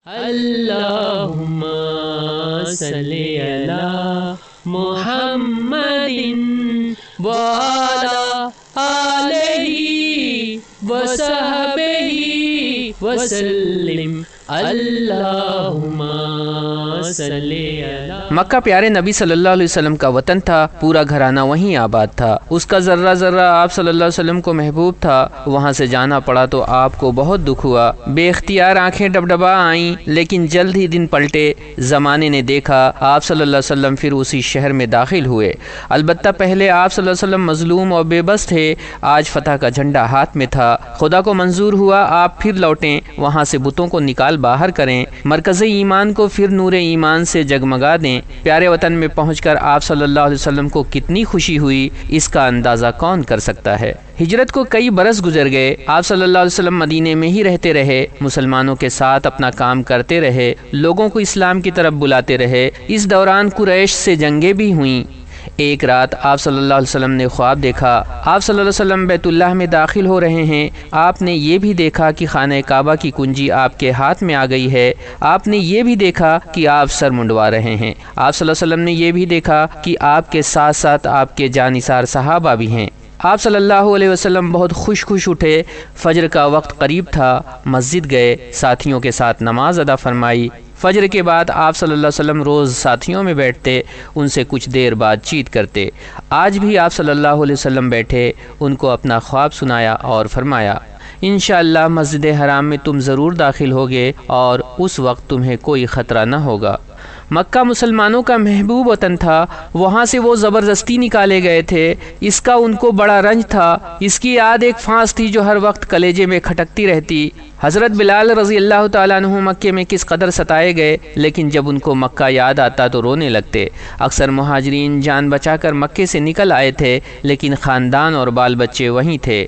اللہم صلی علی محمد وعلی آلہ وصحبہ وسلم اللہم صلی علی۔ مکہ پیارے نبی صلی اللہ علیہ وسلم کا وطن تھا، پورا گھرانہ وہیں آباد تھا، اس کا ذرہ ذرہ آپ صلی اللہ علیہ وسلم کو محبوب تھا۔ وہاں سے جانا پڑا تو آپ کو بہت دکھ ہوا، بے اختیار آنکھیں ڈبڈبا آئیں، لیکن جلد ہی دن پلٹے، زمانے نے دیکھا، آپ صلی اللہ علیہ وسلم پھر اسی شہر میں داخل ہوئے۔ البتہ پہلے آپ صلی اللہ علیہ وسلم مظلوم اور بے بس تھے، آج فتح کا جھنڈا ہاتھ میں تھا۔ خدا کو منظور ہوا آپ پھر لوٹیں، وہاں سے بتوں کو نکال باہر کریں، مرکز ایمان کو پھر نور ایمان سے جگمگا دیں۔ پیارے وطن میں پہنچ کر آپ صلی اللہ علیہ وسلم کو کتنی خوشی ہوئی، اس کا اندازہ کون کر سکتا ہے۔ ہجرت کو کئی برس گزر گئے، آپ صلی اللہ علیہ وسلم مدینے میں ہی رہتے رہے، مسلمانوں کے ساتھ اپنا کام کرتے رہے، لوگوں کو اسلام کی طرف بلاتے رہے۔ اس دوران قریش سے جنگیں بھی ہوئیں۔ ایک رات آپ صلی اللہ علیہ وسلم نے خواب دیکھا، آپ صلی اللہ علیہ وسلم بیت اللہ میں داخل ہو رہے ہیں۔ آپ نے یہ بھی دیکھا کہ خانہ کعبہ کی کنجی آپ کے ہاتھ میں آ گئی ہے۔ آپ نے یہ بھی دیکھا کہ آپ سر منڈوا رہے ہیں۔ آپ صلی اللہ علیہ وسلم نے یہ بھی دیکھا کہ آپ کے ساتھ ساتھ آپ کے جانثار صحابہ بھی ہیں۔ آپ صلی اللہ علیہ وسلم بہت خوش اٹھے، فجر کا وقت قریب تھا، مسجد گئے، ساتھیوں کے ساتھ نماز ادا فرمائی۔ فجر کے بعد آپ صلی اللہ علیہ وسلم روز ساتھیوں میں بیٹھتے، ان سے کچھ دیر بات چیت کرتے۔ آج بھی آپ صلی اللہ علیہ وسلم بیٹھے، ان کو اپنا خواب سنایا اور فرمایا، انشاءاللہ مسجد حرام میں تم ضرور داخل ہوگے اور اس وقت تمہیں کوئی خطرہ نہ ہوگا۔ مکہ مسلمانوں کا محبوب وطن تھا، وہاں سے وہ زبردستی نکالے گئے تھے، اس کا ان کو بڑا رنج تھا۔ اس کی یاد ایک پھانس تھی جو ہر وقت کلیجے میں کھٹکتی رہتی۔ حضرت بلال رضی اللہ تعالیٰ عنہ مکے میں کس قدر ستائے گئے، لیکن جب ان کو مکہ یاد آتا تو رونے لگتے۔ اکثر مہاجرین جان بچا کر مکے سے نکل آئے تھے، لیکن خاندان اور بال بچے وہیں تھے۔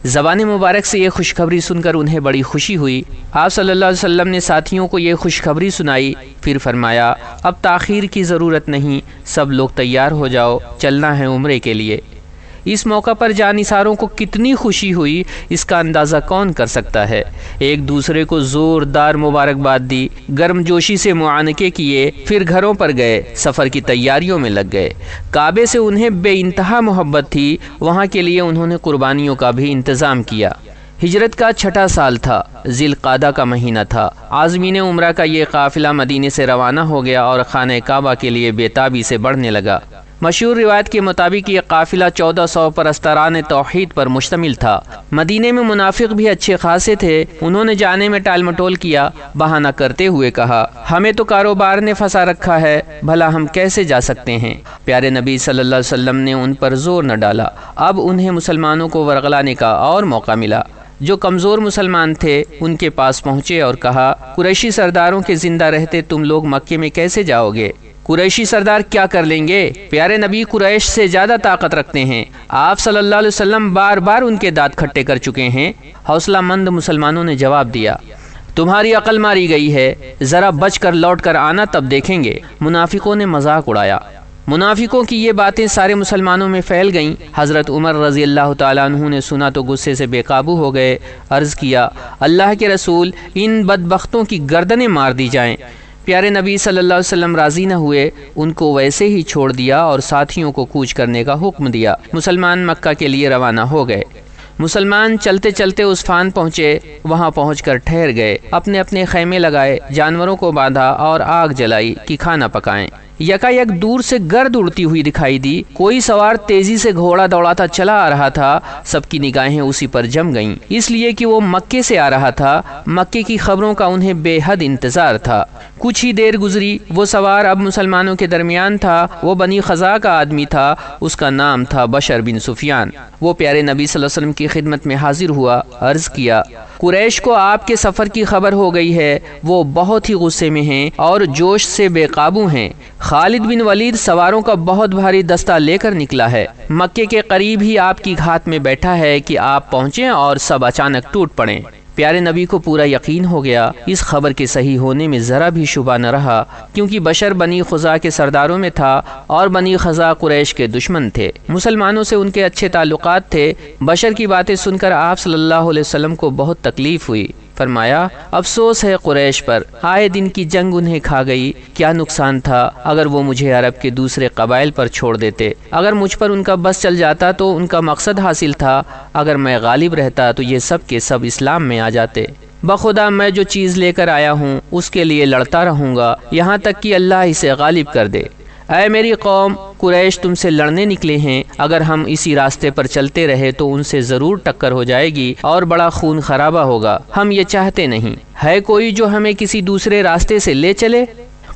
زبان مبارک سے یہ خوشخبری سن کر انہیں بڑی خوشی ہوئی۔ آپ صلی اللہ علیہ وسلم نے ساتھیوں کو یہ خوشخبری سنائی، پھر فرمایا، اب تاخیر کی ضرورت نہیں، سب لوگ تیار ہو جاؤ، چلنا ہے عمرے کے لیے۔ اس موقع پر جانثاروں کو کتنی خوشی ہوئی، اس کا اندازہ کون کر سکتا ہے۔ ایک دوسرے کو زوردار مبارکباد دی، گرم جوشی سے معانقے کیے، پھر گھروں پر گئے، سفر کی تیاریوں میں لگ گئے۔ کعبے سے انہیں بے انتہا محبت تھی، وہاں کے لیے انہوں نے قربانیوں کا بھی انتظام کیا۔ ہجرت کا چھٹا سال تھا، ذی القعدہ کا مہینہ تھا۔ عازمین عمرہ کا یہ قافلہ مدینے سے روانہ ہو گیا اور خانہ کعبہ کے لیے بے تابی سے بڑھنے لگا۔ مشہور روایت کے مطابق یہ قافلہ 1400 پرستاران توحید پر مشتمل تھا۔ مدینے میں منافق بھی اچھے خاصے تھے، انہوں نے جانے میں ٹال مٹول کیا، بہانہ کرتے ہوئے کہا، ہمیں تو کاروبار نے پھنسا رکھا ہے، بھلا ہم کیسے جا سکتے ہیں۔ پیارے نبی صلی اللہ علیہ وسلم نے ان پر زور نہ ڈالا۔ اب انہیں مسلمانوں کو ورغلانے کا اور موقع ملا۔ جو کمزور مسلمان تھے ان کے پاس پہنچے اور کہا، قریشی سرداروں کے زندہ رہتے تم لوگ مکے میں کیسے جاؤ گے؟ قریشی سردار کیا کر لیں گے؟ پیارے نبی قریش سے زیادہ طاقت رکھتے ہیں، آپ صلی اللہ علیہ وسلم بار بار ان کے دانت کھٹے کر چکے ہیں۔ حوصلہ مند مسلمانوں نے جواب دیا، تمہاری عقل ماری گئی ہے، ذرا بچ کر لوٹ کر آنا، تب دیکھیں گے۔ منافقوں نے مذاق اڑایا۔ منافقوں کی یہ باتیں سارے مسلمانوں میں پھیل گئیں۔ حضرت عمر رضی اللہ تعالیٰ عنہ نے سنا تو غصے سے بے قابو ہو گئے، عرض کیا، اللہ کے رسول، ان بدبختوں کی گردنیں مار دی جائیں۔ پیارے نبی صلی اللہ علیہ وسلم راضی نہ ہوئے، ان کو ویسے ہی چھوڑ دیا اور ساتھیوں کو کوچ کرنے کا حکم دیا۔ مسلمان مکہ کے لیے روانہ ہو گئے۔ مسلمان چلتے چلتے عسفان پہنچے، وہاں پہنچ کر ٹھہر گئے، اپنے اپنے خیمے لگائے، جانوروں کو باندھا اور آگ جلائی کہ کھانا پکائیں۔ یکایک دور سے گرد اڑتی ہوئی دکھائی دی، کوئی سوار تیزی سے گھوڑا دوڑاتا چلا آ رہا تھا۔ سب کی نگاہیں اسی پر جم گئیں، اس لیے کہ وہ مکے سے آ رہا تھا۔ مکے کی خبروں کا انہیں بے حد انتظار تھا۔ کچھ ہی دیر گزری، وہ سوار اب مسلمانوں کے درمیان تھا۔ وہ بنی خزاع کا آدمی تھا، اس کا نام تھا بشر بن سفیان۔ وہ پیارے نبی صلی اللہ علیہ وسلم کی خدمت میں حاضر ہوا، عرض کیا، قریش کو آپ کے سفر کی خبر ہو گئی ہے، وہ بہت ہی غصے میں ہیں اور جوش سے بے قابو ہیں۔ خالد بن ولید سواروں کا بہت بھاری دستہ لے کر نکلا ہے، مکے کے قریب ہی آپ کی گھات میں بیٹھا ہے کہ آپ پہنچیں اور سب اچانک ٹوٹ پڑیں۔ پیارے نبی کو پورا یقین ہو گیا، اس خبر کے صحیح ہونے میں ذرا بھی شبہ نہ رہا، کیونکہ بشر بنی خزاع کے سرداروں میں تھا اور بنی خزاع قریش کے دشمن تھے۔ مسلمانوں سے ان کے اچھے تعلقات تھے۔ بشر کی باتیں سن کر آپ صلی اللہ علیہ وسلم کو بہت تکلیف ہوئی۔ فرمایا افسوس ہے قریش پر، آئے دن کی جنگ انہیں کھا گئی، کیا نقصان تھا اگر وہ مجھے عرب کے دوسرے قبائل پر چھوڑ دیتے، اگر مجھ پر ان کا بس چل جاتا تو ان کا مقصد حاصل تھا، اگر میں غالب رہتا تو یہ سب کے سب اسلام میں آ جاتے، بخدا میں جو چیز لے کر آیا ہوں اس کے لیے لڑتا رہوں گا یہاں تک کہ اللہ اسے غالب کر دے۔ اے میری قوم، قریش تم سے لڑنے نکلے ہیں، اگر ہم اسی راستے پر چلتے رہے تو ان سے ضرور ٹکر ہو جائے گی اور بڑا خون خرابہ ہوگا، ہم یہ چاہتے نہیں، ہے کوئی جو ہمیں کسی دوسرے راستے سے لے چلے؟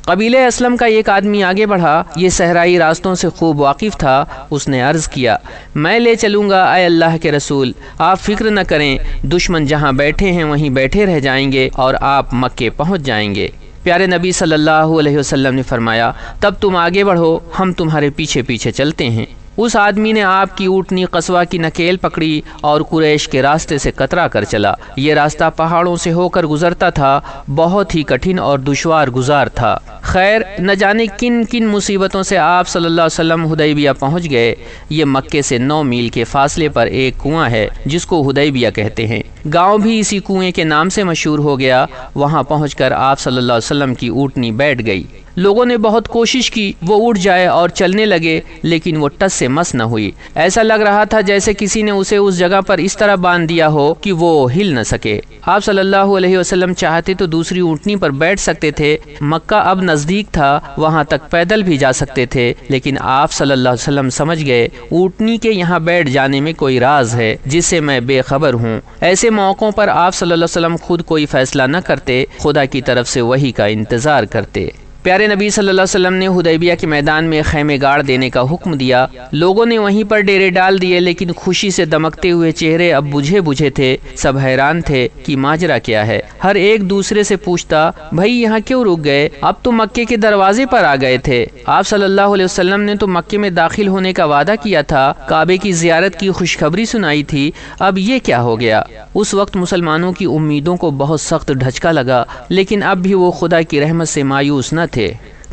قبیلہ اسلم کا ایک آدمی آگے بڑھا، یہ صحرائی راستوں سے خوب واقف تھا، اس نے عرض کیا میں لے چلوں گا اے اللہ کے رسول، آپ فکر نہ کریں، دشمن جہاں بیٹھے ہیں وہیں بیٹھے رہ جائیں گے اور آپ مکے پہنچ جائیں گے۔ پیارے نبی صلی اللہ علیہ وسلم نے فرمایا تب تم آگے بڑھو، ہم تمہارے پیچھے پیچھے چلتے ہیں۔ اس آدمی نے آپ کی اونٹنی قصوہ کی نکیل پکڑی اور قریش کے راستے سے کترا کر چلا۔ یہ راستہ پہاڑوں سے ہو کر گزرتا تھا، بہت ہی کٹھن اور دشوار گزار تھا۔ خیر نہ جانے کن کن مصیبتوں سے آپ صلی اللہ علیہ وسلم حدیبیہ پہنچ گئے۔ یہ مکے سے 9 میل کے فاصلے پر ایک کنواں ہے جس کو حدیبیہ کہتے ہیں، گاؤں بھی اسی کنویں کے نام سے مشہور ہو گیا۔ وہاں پہنچ کر آپ صلی اللہ علیہ وسلم کی اونٹنی بیٹھ گئی، لوگوں نے بہت کوشش کی وہ اٹھ جائے اور چلنے لگے لیکن وہ ٹس سے مس نہ ہوئی، ایسا لگ رہا تھا جیسے کسی نے اسے اس جگہ پر اس طرح باندھ دیا ہو کہ وہ ہل نہ سکے۔ آپ صلی اللہ علیہ وسلم چاہتے تو دوسری اونٹنی پر بیٹھ سکتے تھے، مکہ اب نزدیک تھا، وہاں تک پیدل بھی جا سکتے تھے، لیکن آپ صلی اللہ علیہ وسلم سمجھ گئے اونٹنی کے یہاں بیٹھ جانے میں کوئی راز ہے جس سے میں بے خبر ہوں۔ ایسے موقعوں پر آپ صلی اللہ علیہ وسلم خود کوئی فیصلہ نہ کرتے، خدا کی طرف سے وحی کا انتظار کرتے۔ پیارے نبی صلی اللہ علیہ وسلم نے حدیبیہ کے میدان میں خیمے گاڑ دینے کا حکم دیا، لوگوں نے وہیں پر ڈیرے ڈال دیے، لیکن خوشی سے دمکتے ہوئے چہرے اب بجھے بجھے تھے، سب حیران تھے کہ ماجرا کیا ہے۔ ہر ایک دوسرے سے پوچھتا بھائی یہاں کیوں رک گئے، اب تو مکے کے دروازے پر آ گئے تھے، آپ صلی اللہ علیہ وسلم نے تو مکے میں داخل ہونے کا وعدہ کیا تھا، کعبے کی زیارت کی خوشخبری سنائی تھی، اب یہ کیا ہو گیا؟ اس وقت مسلمانوں کی امیدوں کو بہت سخت دھچکا لگا، لیکن اب بھی وہ خدا کی رحمت سے مایوس نہ تھے۔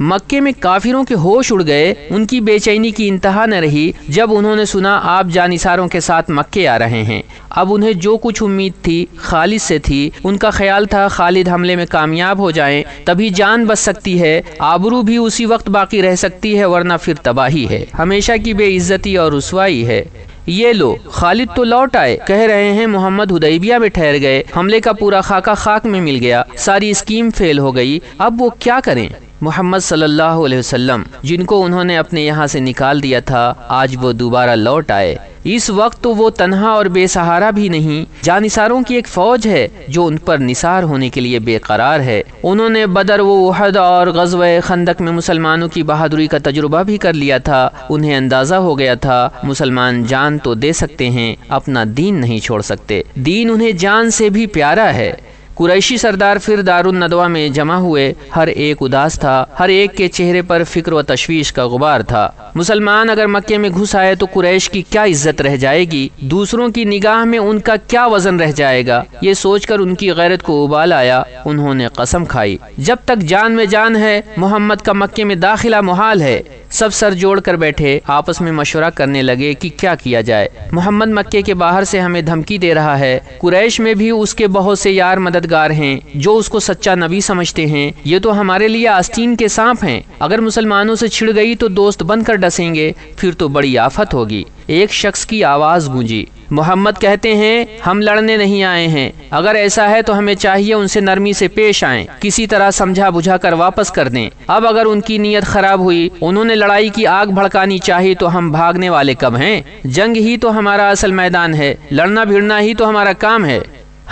مکے میں کافروں کے ہوش اڑ گئے، ان کی بے چینی کی انتہا نہ رہی جب انہوں نے سنا آپ جانثاروں کے ساتھ مکے آ رہے ہیں۔ اب انہیں جو کچھ امید تھی خالد سے تھی، ان کا خیال تھا خالد حملے میں کامیاب ہو جائیں تبھی جان بچ سکتی ہے، آبرو بھی اسی وقت باقی رہ سکتی ہے، ورنہ پھر تباہی ہے، ہمیشہ کی بے عزتی اور رسوائی ہے۔ یہ لو خالد تو لوٹ آئے، کہہ رہے ہیں محمد حدیبیہ میں ٹھہر گئے، حملے کا پورا خاکہ خاک میں مل گیا، ساری اسکیم فیل ہو گئی، اب وہ کیا کریں؟ محمد صلی اللہ علیہ وسلم جن کو انہوں نے اپنے یہاں سے نکال دیا تھا، آج وہ دوبارہ لوٹ آئے۔ اس وقت تو وہ تنہا اور بے سہارا بھی نہیں، جانثاروں کی ایک فوج ہے جو ان پر نثار ہونے کے لیے بے قرار ہے۔ انہوں نے بدر و احد اور غزوہ خندق میں مسلمانوں کی بہادری کا تجربہ بھی کر لیا تھا، انہیں اندازہ ہو گیا تھا مسلمان جان تو دے سکتے ہیں، اپنا دین نہیں چھوڑ سکتے، دین انہیں جان سے بھی پیارا ہے۔ قریشی سردار پھر دارالندوہ میں جمع ہوئے، ہر ایک اداس تھا، ہر ایک کے چہرے پر فکر و تشویش کا غبار تھا۔ مسلمان اگر مکے میں گھس آئے تو قریش کی کیا عزت رہ جائے گی، دوسروں کی نگاہ میں ان کا کیا وزن رہ جائے گا، یہ سوچ کر ان کی غیرت کو ابال آیا۔ انہوں نے قسم کھائی جب تک جان میں جان ہے محمد کا مکے میں داخلہ محال ہے۔ سب سر جوڑ کر بیٹھے، آپس میں مشورہ کرنے لگے کہ کیا کیا جائے۔ محمد مکے کے باہر سے ہمیں دھمکی دے رہا ہے، قریش میں بھی اس کے بہت سے یار مددگار ہیں جو اس کو سچا نبی سمجھتے ہیں، یہ تو ہمارے لیے آستین کے سانپ ہیں، اگر مسلمانوں سے چھڑ گئی تو دوست بن کر ڈسیں گے، پھر تو بڑی آفت ہوگی۔ ایک شخص کی آواز گونجی، محمد کہتے ہیں ہم لڑنے نہیں آئے ہیں، اگر ایسا ہے تو ہمیں چاہیے ان سے نرمی سے پیش آئیں، کسی طرح سمجھا بجھا کر واپس کر دیں۔ اب اگر ان کی نیت خراب ہوئی، انہوں نے لڑائی کی آگ بھڑکانی چاہی تو ہم بھاگنے والے کب ہیں؟ جنگ ہی تو ہمارا اصل میدان ہے، لڑنا بھیڑنا ہی تو ہمارا کام ہے۔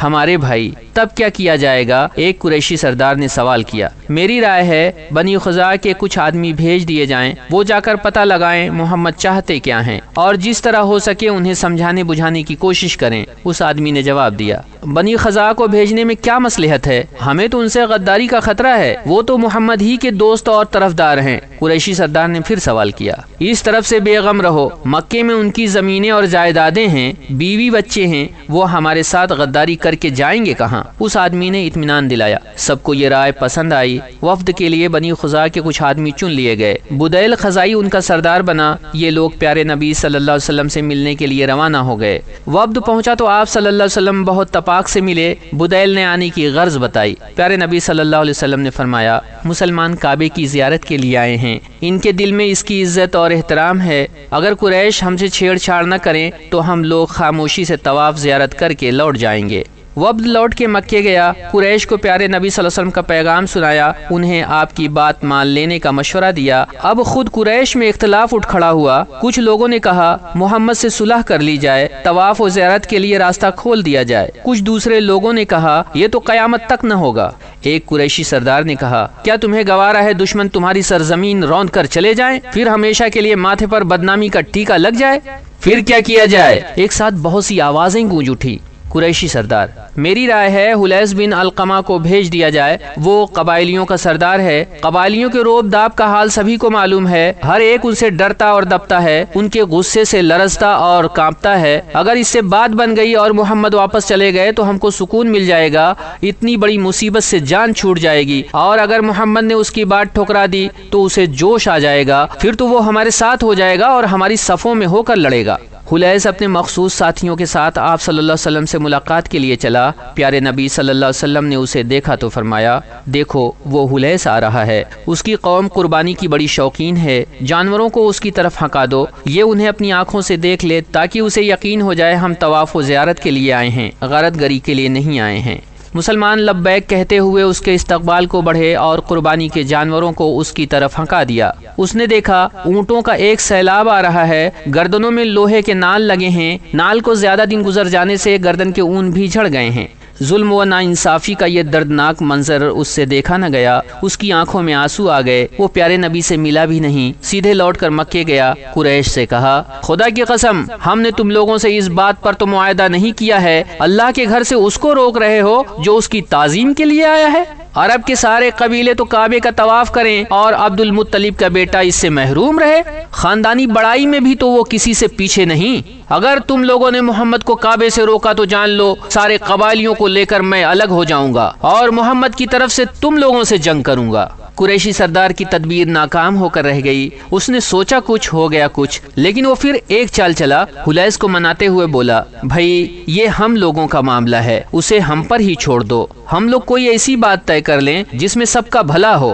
ہمارے بھائی تب کیا کیا جائے گا؟ ایک قریشی سردار نے سوال کیا۔ میری رائے ہے بنی خزاعہ کے کچھ آدمی بھیج دیے جائیں، وہ جا کر پتہ لگائیں محمد چاہتے کیا ہیں اور جس طرح ہو سکے انہیں سمجھانے بجھانے کی کوشش کریں۔ اس آدمی نے جواب دیا، بنی خزاعہ کو بھیجنے میں کیا مصلحت ہے، ہمیں تو ان سے غداری کا خطرہ ہے، وہ تو محمد ہی کے دوست اور طرفدار ہیں۔ قریشی سردار نے پھر سوال کیا، اس طرف سے بے غم رہو، مکے میں ان کی زمینیں اور جائیدادیں ہیں، بیوی بچے ہیں، وہ ہمارے ساتھ غداری کر کے جائیں گے کہاں؟ اس آدمی نے اطمینان دلایا۔ سب کو یہ رائے پسند آئی۔ وفد کے لیے بنی خزاعہ کے کچھ آدمی چن لیے گئے، بدیل خزاعی ان کا سردار بنا۔ یہ لوگ پیارے نبی صلی اللہ علیہ وسلم سے ملنے کے لیے روانہ ہو گئے۔ وفد پہنچا تو آپ صلی اللہ علیہ وسلم بہت پاک سے ملے، بدیل نے آنے کی غرض بتائی۔ پیارے نبی صلی اللہ علیہ وسلم نے فرمایا، مسلمان کعبے کی زیارت کے لیے آئے ہیں، ان کے دل میں اس کی عزت اور احترام ہے، اگر قریش ہم سے چھیڑ چھاڑ نہ کریں تو ہم لوگ خاموشی سے طواف زیارت کر کے لوٹ جائیں گے۔ وہ عبد لوٹ کے مکے گیا، قریش کو پیارے نبی صلی اللہ علیہ وسلم کا پیغام سنایا، انہیں آپ کی بات مان لینے کا مشورہ دیا۔ اب خود قریش میں اختلاف اٹھ کھڑا ہوا، کچھ لوگوں نے کہا محمد سے صلح کر لی جائے، طواف و زیارت کے لیے راستہ کھول دیا جائے، کچھ دوسرے لوگوں نے کہا یہ تو قیامت تک نہ ہوگا۔ ایک قریشی سردار نے کہا، کیا تمہیں گوارا ہے دشمن تمہاری سرزمین روند کر چلے جائیں، پھر ہمیشہ کے لیے ماتھے پر بدنامی کا ٹیکا لگ جائے؟ پھر کیا کیا جائے؟ ایک ساتھ بہت سی آوازیں گونج اٹھی۔ قریشی سردار، میری رائے ہے حلیس بن علقمہ کو بھیج دیا جائے، وہ قبائلیوں کا سردار ہے، قبائلیوں کے روب داب کا حال سبھی کو معلوم ہے، ہر ایک ان سے ڈرتا اور دبتا ہے، ان کے غصے سے لرزتا اور کانپتا ہے، اگر اس سے بات بن گئی اور محمد واپس چلے گئے تو ہم کو سکون مل جائے گا، اتنی بڑی مصیبت سے جان چھوٹ جائے گی، اور اگر محمد نے اس کی بات ٹھکرا دی تو اسے جوش آ جائے گا، پھر تو وہ ہمارے ساتھ ہو جائے گا اور ہماری صفوں میں ہو کر لڑے گا۔ حلیس اپنے مخصوص ساتھیوں کے ساتھ آپ صلی اللہ علیہ وسلم سے ملاقات کے لیے چلا۔ پیارے نبی صلی اللہ علیہ وسلم نے اسے دیکھا تو فرمایا، دیکھو وہ حلیس آ رہا ہے، اس کی قوم قربانی کی بڑی شوقین ہے، جانوروں کو اس کی طرف ہکا دو، یہ انہیں اپنی آنکھوں سے دیکھ لے تاکہ اسے یقین ہو جائے ہم طواف و زیارت کے لیے آئے ہیں، غارت گری کے لیے نہیں آئے ہیں۔ مسلمان لبیک کہتے ہوئے اس کے استقبال کو بڑھے اور قربانی کے جانوروں کو اس کی طرف ہنکا دیا۔ اس نے دیکھا اونٹوں کا ایک سیلاب آ رہا ہے، گردنوں میں لوہے کے نال لگے ہیں، نال کو زیادہ دن گزر جانے سے گردن کے اون بھی جھڑ گئے ہیں۔ ظلم و ناانصافی کا یہ دردناک منظر اس سے دیکھا نہ گیا، اس کی آنکھوں میں آنسو آ گئے، وہ پیارے نبی سے ملا بھی نہیں، سیدھے لوٹ کر مکے گیا۔ قریش سے کہا، خدا کی قسم ہم نے تم لوگوں سے اس بات پر تو معاہدہ نہیں کیا ہے، اللہ کے گھر سے اس کو روک رہے ہو جو اس کی تعظیم کے لیے آیا ہے؟ عرب کے سارے قبیلے تو کعبے کا طواف کریں اور عبد المطلب کا بیٹا اس سے محروم رہے، خاندانی بڑائی میں بھی تو وہ کسی سے پیچھے نہیں۔ اگر تم لوگوں نے محمد کو کعبے سے روکا تو جان لو سارے قبائلیوں کو لے کر میں الگ ہو جاؤں گا اور محمد کی طرف سے تم لوگوں سے جنگ کروں گا۔ قریشی سردار کی تدبیر ناکام ہو کر رہ گئی، اس نے سوچا کچھ ہو گیا کچھ، لیکن وہ پھر ایک چال چلا، حلیس کو مناتے ہوئے بولا، بھائی یہ ہم لوگوں کا معاملہ ہے، اسے ہم پر ہی چھوڑ دو، ہم لوگ کوئی ایسی بات طے کر لیں جس میں سب کا بھلا ہو۔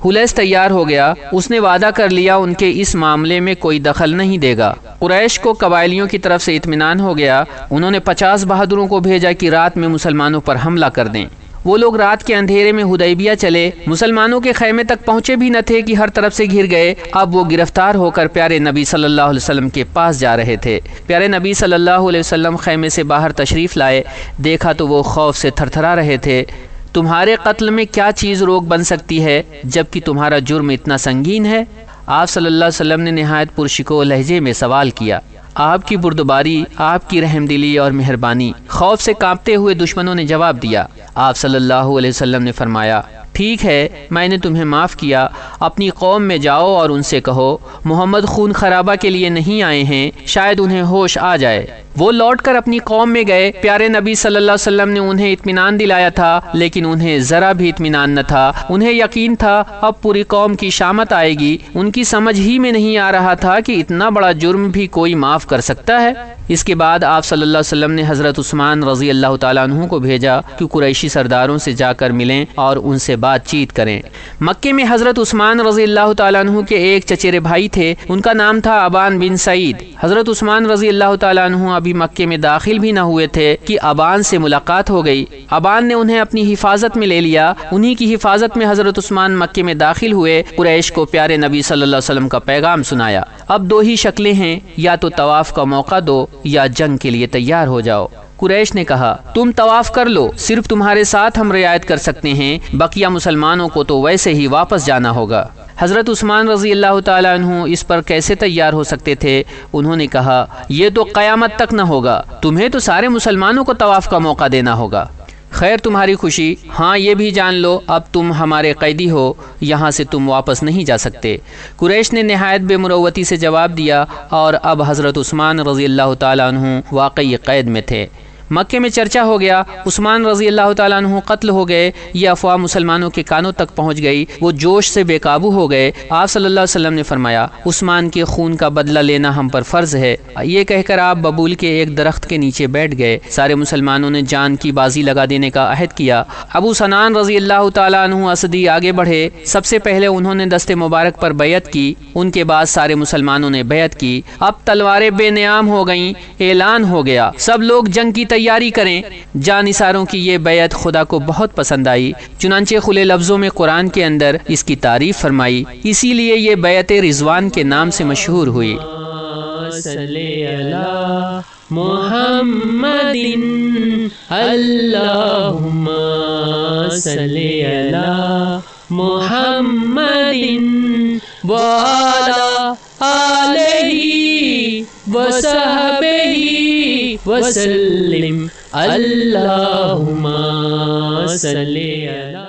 حلیس تیار ہو گیا، اس نے وعدہ کر لیا ان کے اس معاملے میں کوئی دخل نہیں دے گا۔ قریش کو قبائلیوں کی طرف سے اطمینان ہو گیا، انہوں نے 50 بہادروں کو بھیجا کہ رات میں مسلمانوں پر حملہ کر دیں۔ وہ لوگ رات کے اندھیرے میں حدیبیہ چلے، مسلمانوں کے خیمے تک پہنچے بھی نہ تھے کہ ہر طرف سے گھر گئے۔ اب وہ گرفتار ہو کر پیارے نبی صلی اللہ علیہ وسلم کے پاس جا رہے تھے۔ پیارے نبی صلی اللہ علیہ وسلم خیمے سے باہر تشریف لائے، دیکھا تو وہ خوف سے تھرتھرا رہے تھے۔ تمہارے قتل میں کیا چیز روک بن سکتی ہے جبکہ تمہارا جرم اتنا سنگین ہے؟ آپ صلی اللہ علیہ وسلم نے نہایت پرشکو لہجے میں سوال کیا۔ آپ کی بردباری، آپ کی رحم دلی اور مہربانی۔ خوف سے کانپتے ہوئے دشمنوں نے جواب دیا۔ آپ صلی اللہ علیہ وسلم نے فرمایا، ٹھیک ہے میں نے تمہیں معاف کیا، اپنی قوم میں جاؤ اور ان سے کہو محمد خون خرابہ کے لیے نہیں آئے ہیں، شاید انہیں ہوش آ جائے۔ وہ لوٹ کر اپنی قوم میں گئے، پیارے نبی صلی اللہ علیہ وسلم نے انہیں اطمینان دلایا تھا، لیکن انہیں ذرا بھی اطمینان نہ تھا۔ انہیں یقین تھا اب پوری قوم کی شامت آئے گی، ان کی سمجھ ہی میں نہیں آ رہا تھا کہ اتنا بڑا جرم بھی کوئی معاف کر سکتا ہے۔ اس کے بعد آپ صلی اللہ علیہ وسلم نے حضرت عثمان رضی اللہ تعالیٰ عنہ کو بھیجا کہ قریشی سرداروں سے جا کر ملیں اور ان سے بات چیت کریں۔ مکے میں حضرت عثمان رضی اللہ تعالیٰ عنہ کے ایک چچیرے بھائی تھے، ان کا نام تھا ابان بن سعید۔ حضرت عثمان رضی اللہ تعالیٰ عنہ ابھی مکے میں داخل بھی نہ ہوئے تھے کہ ابان سے ملاقات ہو گئی۔ ابان نے انہیں اپنی حفاظت میں لے لیا، انہی کی حفاظت میں حضرت عثمان مکے میں داخل ہوئے، قریش کو پیارے نبی صلی اللہ علیہ وسلم کا پیغام سنایا۔ اب دو ہی شکلیں ہیں، یا تو طواف کا موقع دو یا جنگ کے لیے تیار ہو جاؤ۔ قریش نے کہا، تم طواف کر لو، صرف تمہارے ساتھ ہم رعایت کر سکتے ہیں، بقیہ مسلمانوں کو تو ویسے ہی واپس جانا ہوگا۔ حضرت عثمان رضی اللہ تعالیٰ عنہ اس پر کیسے تیار ہو سکتے تھے؟ انہوں نے کہا، یہ تو قیامت تک نہ ہوگا، تمہیں تو سارے مسلمانوں کو طواف کا موقع دینا ہوگا۔ خیر تمہاری خوشی، ہاں یہ بھی جان لو اب تم ہمارے قیدی ہو، یہاں سے تم واپس نہیں جا سکتے۔ قریش نے نہایت بے مروتی سے جواب دیا، اور اب حضرت عثمان رضی اللہ تعالیٰ عنہ واقعی قید میں تھے۔ مکے میں چرچا ہو گیا، عثمان رضی اللہ تعالیٰ عنہ قتل ہو گئے۔ یہ افواہ مسلمانوں کے کانوں تک پہنچ گئی، وہ جوش سے بے قابو ہو گئے۔ آپ صلی اللہ علیہ وسلم نے فرمایا عثمان کے خون کا بدلہ لینا ہم پر فرض ہے۔ یہ کہہ کر آپ ببول کے ایک درخت کے نیچے بیٹھ گئے۔ سارے مسلمانوں نے جان کی بازی لگا دینے کا عہد کیا۔ ابو سنان رضی اللہ تعالیٰ عنہ اسدی آگے بڑھے، سب سے پہلے انہوں نے دست مبارک پر بیعت کی، ان کے بعد سارے مسلمانوں نے بیعت کی۔ اب تلواریں بے نیام ہو گئیں، اعلان ہو گیا سب لوگ جنگ کی تیاری کریں۔ جانثاروں کی یہ بیعت خدا کو بہت پسند آئی، چنانچہ کھلے لفظوں میں قرآن کے اندر اس کی تعریف فرمائی، اسی لیے یہ بیعت رضوان کے نام سے مشہور ہوئی۔ صلی علی محمد اللہم صلی علی محمد وعلی آلہ وصحبہ وسلم اللہم صلی علی